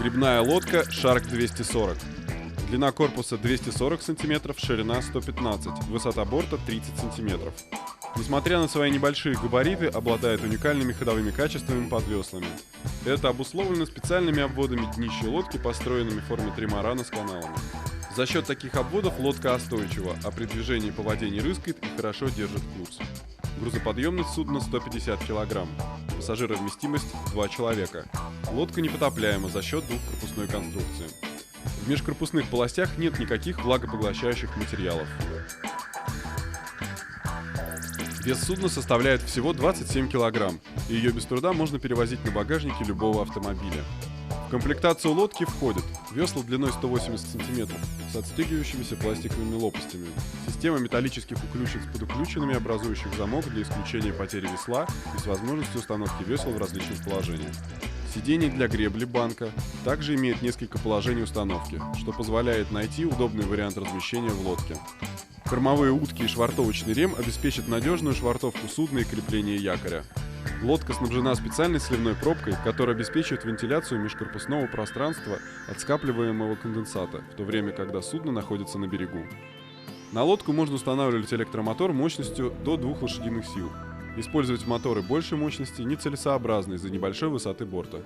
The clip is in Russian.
Грибная лодка Shark 240. Длина корпуса 240 см, ширина 115, высота борта 30 см. Несмотря на свои небольшие габариты, обладает уникальными ходовыми качествами под веслами. Это обусловлено специальными обводами днища лодки, построенными в форме тримарана с каналами. За счет таких обводов лодка остойчива, а при движении по воде не рыскает и хорошо держит курс. Грузоподъемность судна 150 кг. Пассажировместимость 2 человека. Лодка непотопляема за счет двухкорпусной конструкции. В межкорпусных полостях нет никаких влагопоглощающих материалов. Вес судна составляет всего 27 кг, и ее без труда можно перевозить на багажнике любого автомобиля. В комплектацию лодки входят весла длиной 180 см с отстегивающимися пластиковыми лопастями, система металлических уключен с подуключенными, образующих замок для исключения потери весла и с возможностью установки весел в различных положениях. Сиденье для гребли банка также имеет несколько положений установки, что позволяет найти удобный вариант размещения в лодке. Кормовые утки и швартовочный рем обеспечат надежную швартовку судна и крепление якоря. Лодка снабжена специальной сливной пробкой, которая обеспечивает вентиляцию межкорпусного пространства от скапливаемого конденсата, в то время, когда судно находится на берегу. На лодку можно устанавливать электромотор мощностью до 2 лошадиных сил. Использовать моторы большей мощности нецелесообразно из-за небольшой высоты борта.